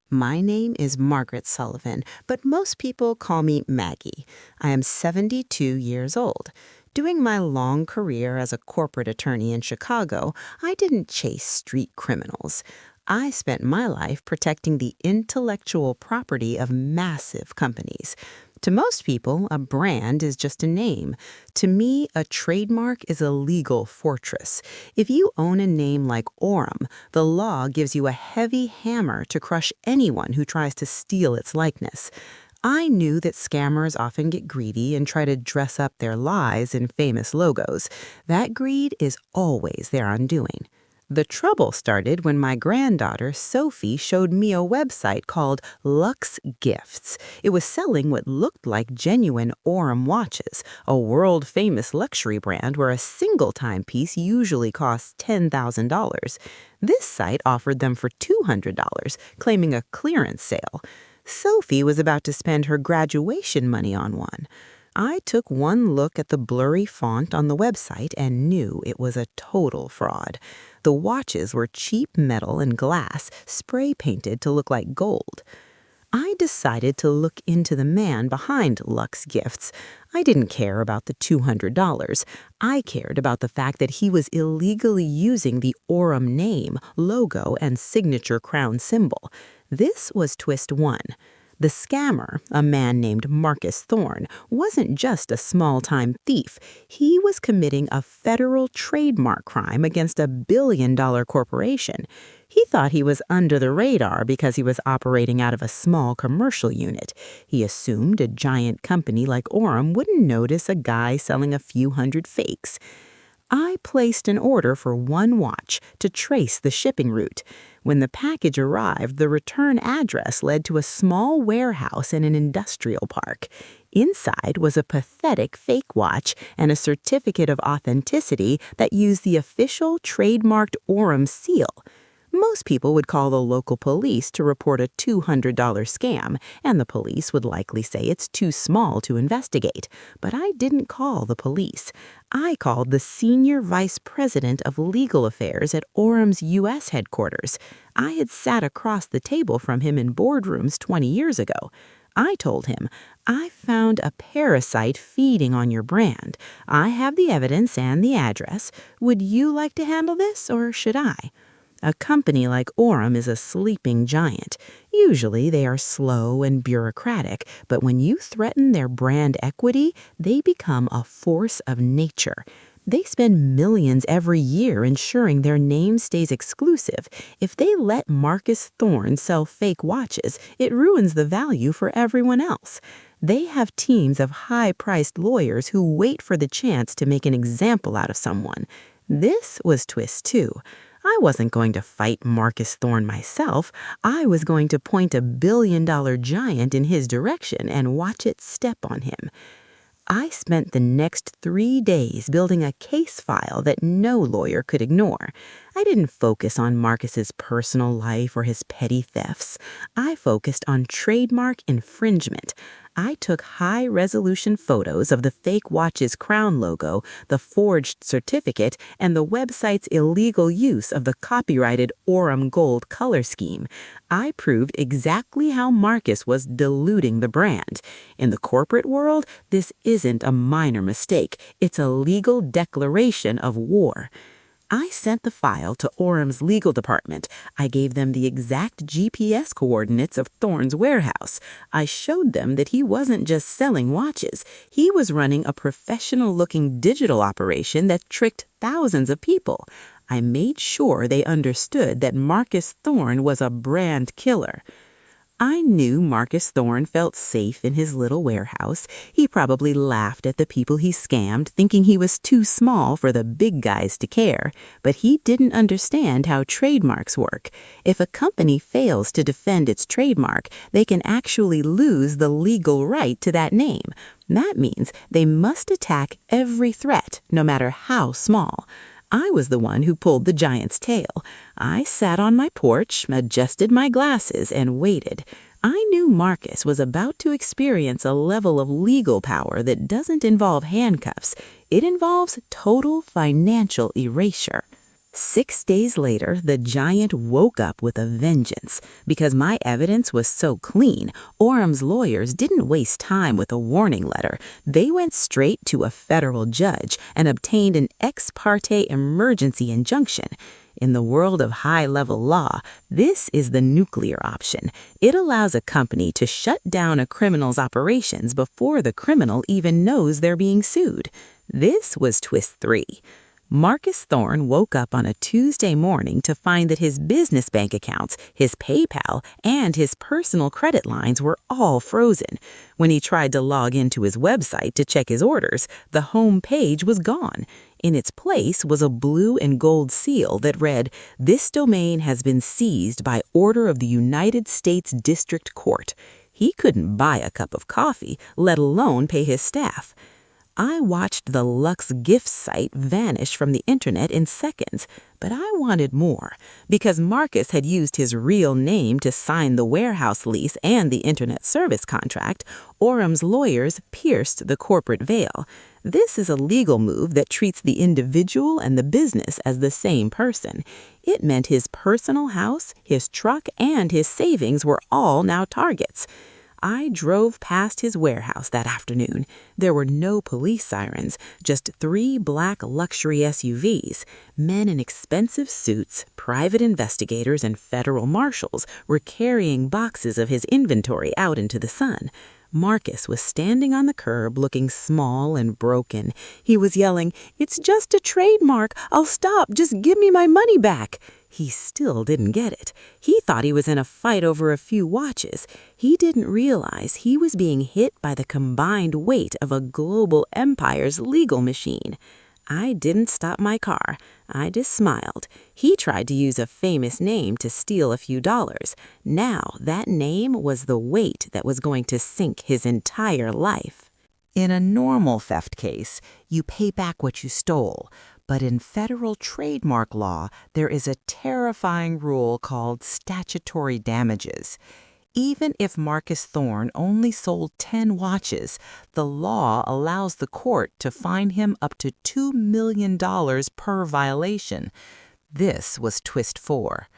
My name is Margaret Sullivan, but most people call me Maggie. I am 72 years old. Doing my long career as a corporate attorney in Chicago, I didn't chase street criminals. I spent my life protecting the intellectual property of massive companies. To most people, a brand is just a name. To me, a trademark is a legal fortress. If you own a name like Aurum, the law gives you a heavy hammer to crush anyone who tries to steal its likeness. I knew that scammers often get greedy and try to dress up their lies in famous logos. That greed is always their undoing. The trouble started when my granddaughter, Sophie, showed me a website called Luxe Gifts. It was selling what looked like genuine Aurum watches, a world-famous luxury brand where a single timepiece usually costs $10,000. This site offered them for $200, claiming a clearance sale. Sophie was about to spend her graduation money on one. I took one look at the blurry font on the website and knew it was a total fraud. The watches were cheap metal and glass, spray-painted to look like gold. I decided to look into the man behind Luxe Gifts. I didn't care about the $200. I cared about the fact that he was illegally using the Aurum name, logo, and signature crown symbol. This was twist one. The scammer, a man named Marcus Thorne, wasn't just a small-time thief. He was committing a federal trademark crime against a billion-dollar corporation. He thought he was under the radar because he was operating out of a small commercial unit. He assumed a giant company like Aurum wouldn't notice a guy selling a few hundred fakes. I placed an order for one watch to trace the shipping route. When the package arrived, the return address led to a small warehouse in an industrial park. Inside was a pathetic fake watch and a certificate of authenticity that used the official trademarked Aurum seal. Most people would call the local police to report a $200 scam, and the police would likely say it's too small to investigate. But I didn't call the police. I called the senior vice president of legal affairs at Aurum's U.S. headquarters. I had sat across the table from him in boardrooms 20 years ago. I told him, I found a parasite feeding on your brand. I have the evidence and the address. Would you like to handle this, or should I? A company like Aurum is a sleeping giant. Usually they are slow and bureaucratic, but when you threaten their brand equity, they become a force of nature. They spend millions every year ensuring their name stays exclusive. If they let Marcus Thorne sell fake watches, it ruins the value for everyone else. They have teams of high-priced lawyers who wait for the chance to make an example out of someone. This was twist two. I wasn't going to fight Marcus Thorne myself. I was going to point a billion-dollar giant in his direction and watch it step on him. I spent the next 3 days building a case file that no lawyer could ignore. I didn't focus on Marcus's personal life or his petty thefts. I focused on trademark infringement. I took high-resolution photos of the fake watch's crown logo, the forged certificate, and the website's illegal use of the copyrighted Aurum gold color scheme. I proved exactly how Marcus was diluting the brand. In the corporate world, this isn't a minor mistake. It's a legal declaration of war. I sent the file to Aurum's legal department. I gave them the exact GPS coordinates of Thorne's warehouse. I showed them that he wasn't just selling watches. He was running a professional-looking digital operation that tricked thousands of people. I made sure they understood that Marcus Thorne was a brand killer. I knew Marcus Thorne felt safe in his little warehouse. He probably laughed at the people he scammed, thinking he was too small for the big guys to care. But he didn't understand how trademarks work. If a company fails to defend its trademark, they can actually lose the legal right to that name. That means they must attack every threat, no matter how small. I was the one who pulled the giant's tail. I sat on my porch, adjusted my glasses, and waited. I knew Marcus was about to experience a level of legal power that doesn't involve handcuffs. It involves total financial erasure. 6 days later, the giant woke up with a vengeance. Because my evidence was so clean, Aurum's lawyers didn't waste time with a warning letter. They went straight to a federal judge and obtained an ex parte emergency injunction. In the world of high-level law, this is the nuclear option. It allows a company to shut down a criminal's operations before the criminal even knows they're being sued. This was twist 3. Marcus Thorne woke up on a Tuesday morning to find that his business bank accounts, his PayPal, and his personal credit lines were all frozen. When he tried to log into his website to check his orders, the home page was gone. In its place was a blue and gold seal that read, "This domain has been seized by order of the United States District Court." He couldn't buy a cup of coffee, let alone pay his staff. I watched the Lux Gifts site vanish from the internet in seconds, but I wanted more. Because Marcus had used his real name to sign the warehouse lease and the internet service contract, Aurum's lawyers pierced the corporate veil. This is a legal move that treats the individual and the business as the same person. It meant his personal house, his truck, and his savings were all now targets. I drove past his warehouse that afternoon. There were no police sirens, just 3 black luxury SUVs. Men in expensive suits, private investigators, and federal marshals were carrying boxes of his inventory out into the sun. Marcus was standing on the curb looking small and broken. He was yelling, "It's just a trademark. I'll stop. Just give me my money back." He still didn't get it. He thought he was in a fight over a few watches. He didn't realize he was being hit by the combined weight of a global empire's legal machine. I didn't stop my car. I just smiled. He tried to use a famous name to steal a few dollars. Now that name was the weight that was going to sink his entire life. In a normal theft case, you pay back what you stole. But in federal trademark law, there is a terrifying rule called statutory damages. Even if Marcus Thorne only sold 10 watches, the law allows the court to fine him up to $2 million per violation. This was twist 4.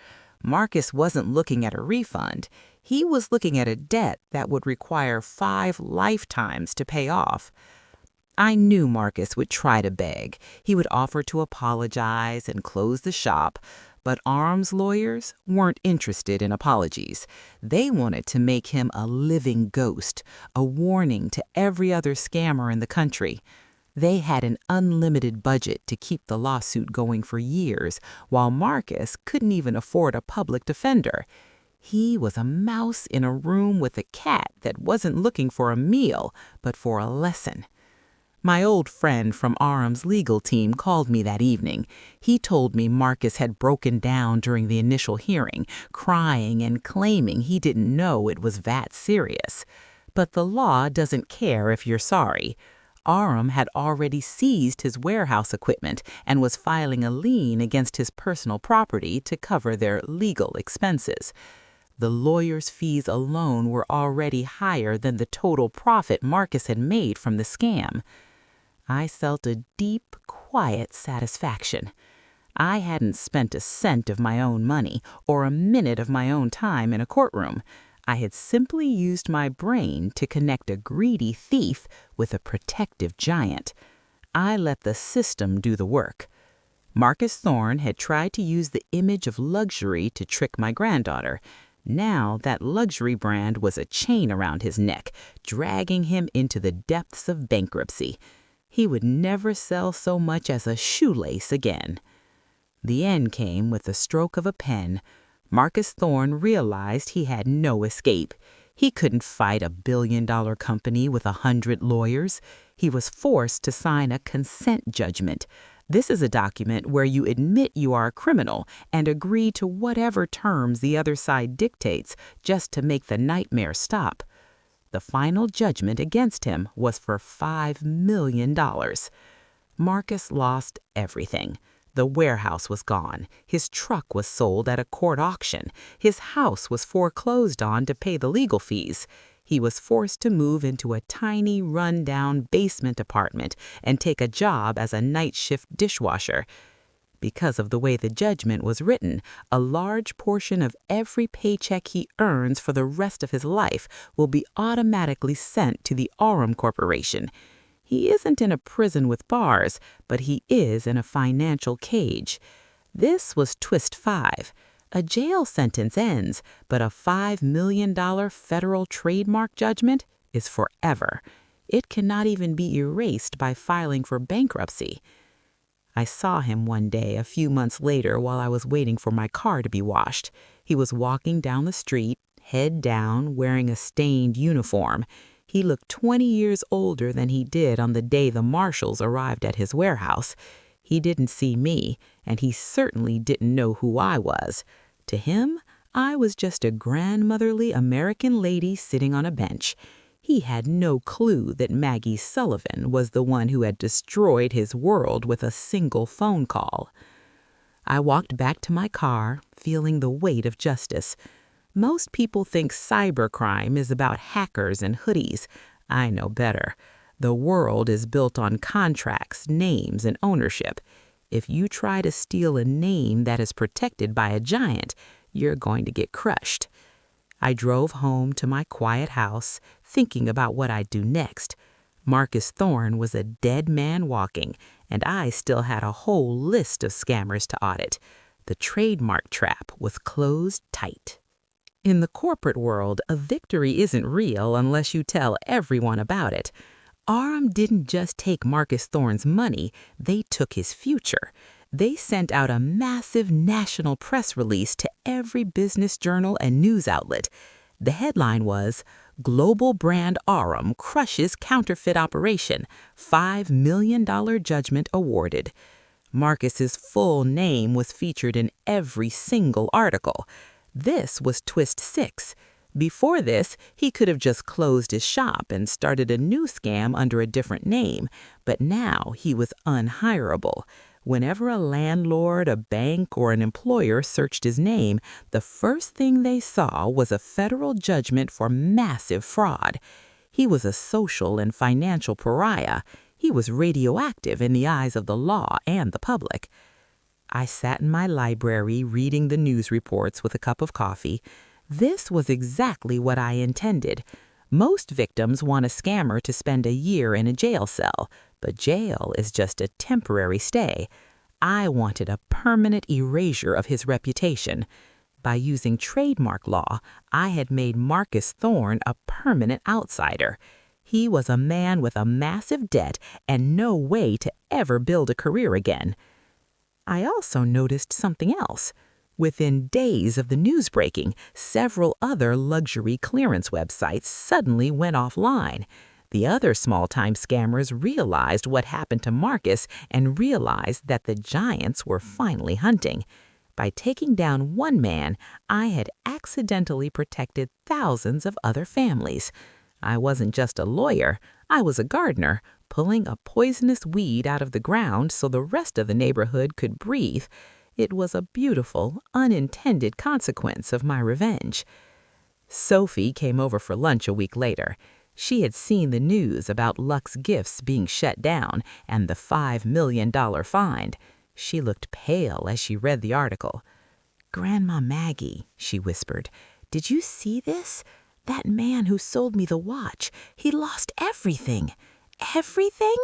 Marcus wasn't looking at a refund. He was looking at a debt that would require 5 lifetimes to pay off. I knew Marcus would try to beg. He would offer to apologize and close the shop. But Aurum's lawyers weren't interested in apologies. They wanted to make him a living ghost, a warning to every other scammer in the country. They had an unlimited budget to keep the lawsuit going for years, while Marcus couldn't even afford a public defender. He was a mouse in a room with a cat that wasn't looking for a meal, but for a lesson. My old friend from Aurum's legal team called me that evening. He told me Marcus had broken down during the initial hearing, crying and claiming he didn't know it was that serious. But the law doesn't care if you're sorry. Aurum had already seized his warehouse equipment and was filing a lien against his personal property to cover their legal expenses. The lawyer's fees alone were already higher than the total profit Marcus had made from the scam. I felt a deep, quiet satisfaction. I hadn't spent a cent of my own money or a minute of my own time in a courtroom. I had simply used my brain to connect a greedy thief with a protective giant. I let the system do the work. Marcus Thorne had tried to use the image of luxury to trick my granddaughter. Now that luxury brand was a chain around his neck, dragging him into the depths of bankruptcy. He would never sell so much as a shoelace again. The end came with the stroke of a pen. Marcus Thorne realized he had no escape. He couldn't fight a billion-dollar company with 100 lawyers. He was forced to sign a consent judgment. This is a document where you admit you are a criminal and agree to whatever terms the other side dictates just to make the nightmare stop. The final judgment against him was for $5 million. Marcus lost everything. The warehouse was gone. His truck was sold at a court auction. His house was foreclosed on to pay the legal fees. He was forced to move into a tiny, run-down basement apartment and take a job as a night shift dishwasher. Because of the way the judgment was written, a large portion of every paycheck he earns for the rest of his life will be automatically sent to the Aurum Corporation. He isn't in a prison with bars, but he is in a financial cage. This was twist 5. A jail sentence ends, but a $5 million federal trademark judgment is forever. It cannot even be erased by filing for bankruptcy. I saw him one day a few months later while I was waiting for my car to be washed. He was walking down the street, head down, wearing a stained uniform. He looked 20 years older than he did on the day the marshals arrived at his warehouse. He didn't see me, and he certainly didn't know who I was. To him, I was just a grandmotherly American lady sitting on a bench. He had no clue that Maggie Sullivan was the one who had destroyed his world with a single phone call. I walked back to my car, feeling the weight of justice. Most people think cybercrime is about hackers and hoodies. I know better. The world is built on contracts, names, and ownership. If you try to steal a name that is protected by a giant, you're going to get crushed. I drove home to my quiet house, thinking about what I'd do next. Marcus Thorne was a dead man walking, and I still had a whole list of scammers to audit. The trademark trap was closed tight. In the corporate world, a victory isn't real unless you tell everyone about it. Aurum didn't just take Marcus Thorne's money, they took his future. They sent out a massive national press release to every business journal and news outlet. The headline was, "Global Brand Aurum Crushes Counterfeit Operation, $5 million Judgment Awarded." Marcus's full name was featured in every single article. This was twist 6. Before this, he could have just closed his shop and started a new scam under a different name, but now he was unhireable. Whenever a landlord, a bank, or an employer searched his name, the first thing they saw was a federal judgment for massive fraud. He was a social and financial pariah. He was radioactive in the eyes of the law and the public. I sat in my library reading the news reports with a cup of coffee. This was exactly what I intended. Most victims want a scammer to spend a year in a jail cell, but jail is just a temporary stay. I wanted a permanent erasure of his reputation. By using trademark law, I had made Marcus Thorne a permanent outsider. He was a man with a massive debt and no way to ever build a career again. I also noticed something else. Within days of the news breaking, several other luxury clearance websites suddenly went offline. The other small-time scammers realized what happened to Marcus and realized that the giants were finally hunting. By taking down one man, I had accidentally protected thousands of other families. I wasn't just a lawyer, I was a gardener, pulling a poisonous weed out of the ground so the rest of the neighborhood could breathe. It was a beautiful, unintended consequence of my revenge. Sophie came over for lunch a week later. She had seen the news about Luck's Gifts being shut down and the $5 million fine. She looked pale as she read the article. "Grandma Maggie," she whispered, "did you see this? That man who sold me the watch, he lost everything." "Everything?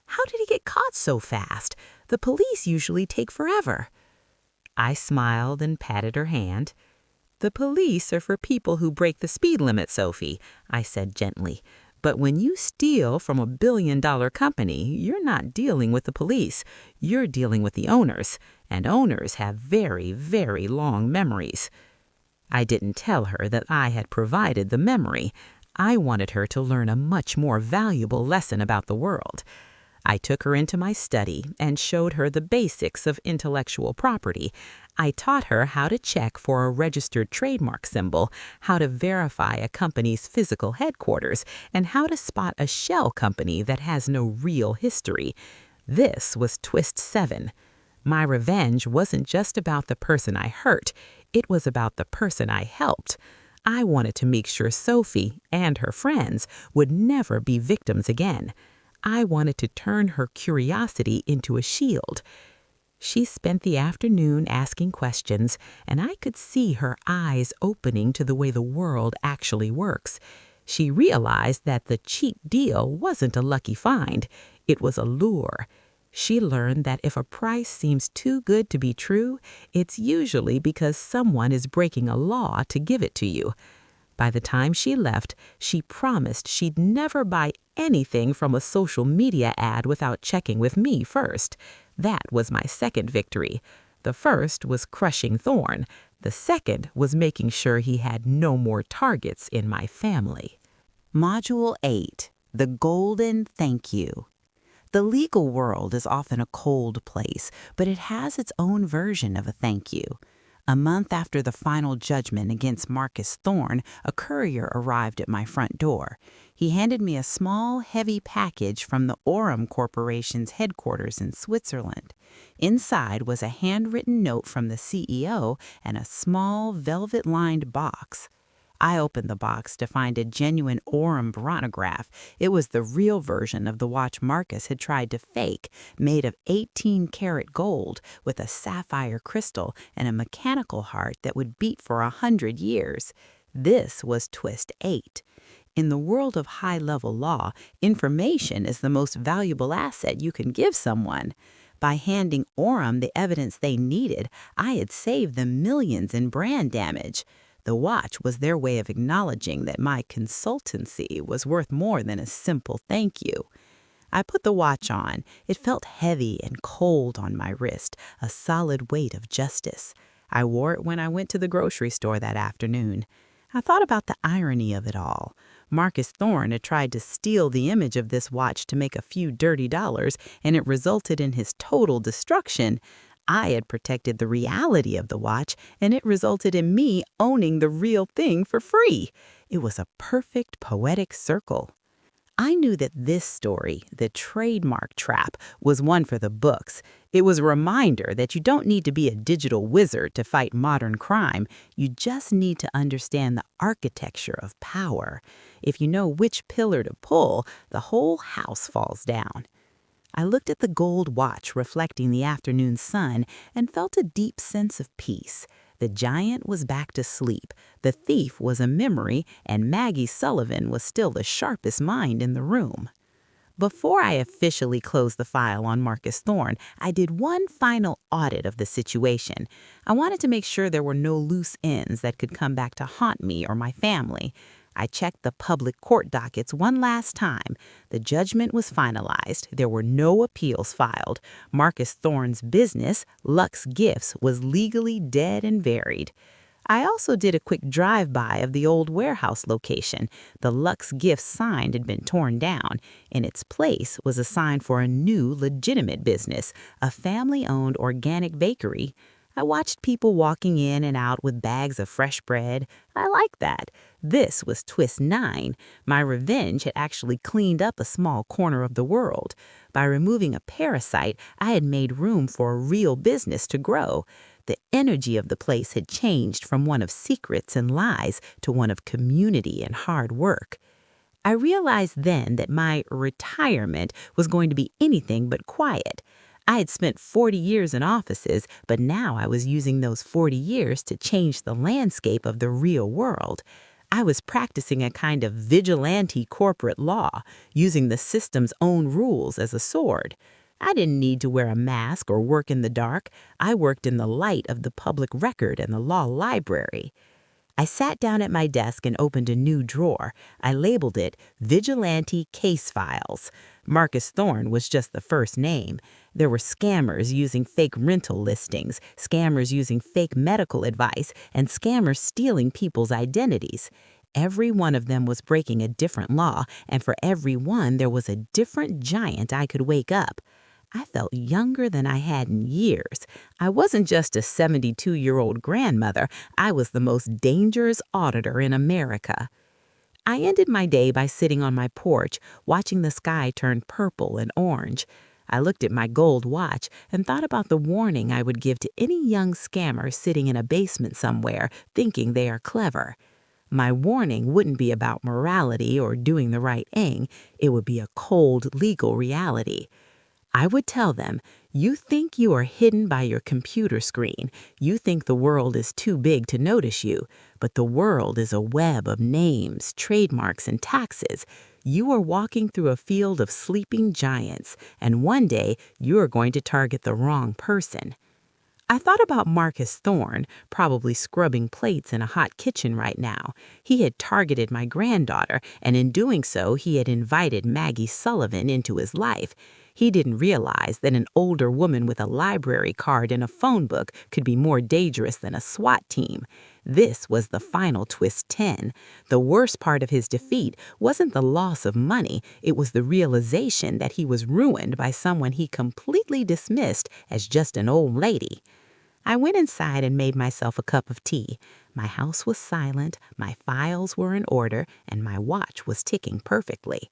How did he get caught so fast? The police usually take forever." I smiled and patted her hand. "The police are for people who break the speed limit, Sophie," I said gently. "But when you steal from a billion-dollar company, you're not dealing with the police. You're dealing with the owners, and owners have very, very long memories." I didn't tell her that I had provided the memory. I wanted her to learn a much more valuable lesson about the world. I took her into my study and showed her the basics of intellectual property. I taught her how to check for a registered trademark symbol, how to verify a company's physical headquarters, and how to spot a shell company that has no real history. This was twist 7. My revenge wasn't just about the person I hurt. It was about the person I helped. I wanted to make sure Sophie and her friends would never be victims again. I wanted to turn her curiosity into a shield. She spent the afternoon asking questions, and I could see her eyes opening to the way the world actually works. She realized that the cheap deal wasn't a lucky find, it was a lure. She learned that if a price seems too good to be true, it's usually because someone is breaking a law to give it to you. By the time she left, she promised she'd never buy anything from a social media ad without checking with me first. That was my second victory. The first was crushing Thorne. The second was making sure he had no more targets in my family. Module 8, The Golden Thank You. The legal world is often a cold place, but it has its own version of a thank you. A month after the final judgment against Marcus Thorne, a courier arrived at my front door. He handed me a small, heavy package from the Aurum Corporation's headquarters in Switzerland. Inside was a handwritten note from the CEO and a small, velvet-lined box. I opened the box to find a genuine Aurum chronograph. It was the real version of the watch Marcus had tried to fake, made of 18-karat gold with a sapphire crystal and a mechanical heart that would beat for 100 years. This was twist 8. In the world of high-level law, information is the most valuable asset you can give someone. By handing Aurum the evidence they needed, I had saved them millions in brand damage. The watch was their way of acknowledging that my consultancy was worth more than a simple thank you. I put the watch on. It felt heavy and cold on my wrist, a solid weight of justice. I wore it when I went to the grocery store that afternoon. I thought about the irony of it all. Marcus Thorne had tried to steal the image of this watch to make a few dirty dollars, and it resulted in his total destruction. I had protected the reality of the watch, and it resulted in me owning the real thing for free. It was a perfect poetic circle. I knew that this story, the trademark trap, was one for the books. It was a reminder that you don't need to be a digital wizard to fight modern crime. You just need to understand the architecture of power. If you know which pillar to pull, the whole house falls down. I looked at the gold watch reflecting the afternoon sun and felt a deep sense of peace. The giant was back to sleep, the thief was a memory, and Maggie Sullivan was still the sharpest mind in the room. Before I officially closed the file on Marcus Thorne, I did one final audit of the situation. I wanted to make sure there were no loose ends that could come back to haunt me or my family. I checked the public court dockets one last time. The judgment was finalized. There were no appeals filed. Marcus Thorne's business, Lux Gifts, was legally dead and buried. I also did a quick drive-by of the old warehouse location. The Lux Gifts sign had been torn down. In its place was a sign for a new legitimate business, a family-owned organic bakery. I watched people walking in and out with bags of fresh bread. I liked that. This was twist 9. My revenge had actually cleaned up a small corner of the world. By removing a parasite, I had made room for a real business to grow. The energy of the place had changed from one of secrets and lies to one of community and hard work. I realized then that my retirement was going to be anything but quiet. I had spent 40 years in offices, but now I was using those 40 years to change the landscape of the real world. I was practicing a kind of vigilante corporate law, using the system's own rules as a sword. I didn't need to wear a mask or work in the dark. I worked in the light of the public record and the law library. I sat down at my desk and opened a new drawer. I labeled it Vigilante Case Files. Marcus Thorne was just the first name. There were scammers using fake rental listings, scammers using fake medical advice, and scammers stealing people's identities. Every one of them was breaking a different law, and for every one there was a different giant I could wake up. I felt younger than I had in years. I wasn't just a 72-year-old grandmother. I was the most dangerous auditor in America. I ended my day by sitting on my porch, watching the sky turn purple and orange. I looked at my gold watch and thought about the warning I would give to any young scammer sitting in a basement somewhere thinking they are clever. My warning wouldn't be about morality or doing the right thing. It would be a cold legal reality. I would tell them, you think you are hidden by your computer screen. You think the world is too big to notice you, but the world is a web of names, trademarks, and taxes. You are walking through a field of sleeping giants, and one day you are going to target the wrong person. I thought about Marcus Thorne, probably scrubbing plates in a hot kitchen right now. He had targeted my granddaughter, and in doing so, he had invited Maggie Sullivan into his life. He didn't realize that an older woman with a library card and a phone book could be more dangerous than a SWAT team. This was the final twist 10. The worst part of his defeat wasn't the loss of money, it was the realization that he was ruined by someone he completely dismissed as just an old lady. I went inside and made myself a cup of tea. My house was silent, my files were in order, and my watch was ticking perfectly.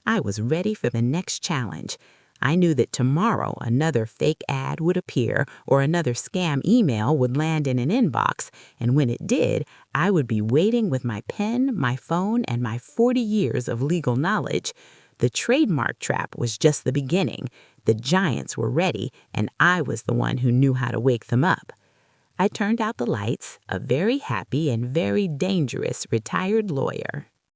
I was ready for the next challenge. I knew that tomorrow another fake ad would appear or another scam email would land in an inbox, and when it did, I would be waiting with my pen, my phone, and my 40 years of legal knowledge. The trademark trap was just the beginning. The giants were ready, and I was the one who knew how to wake them up. I turned out the lights, a very happy and very dangerous retired lawyer.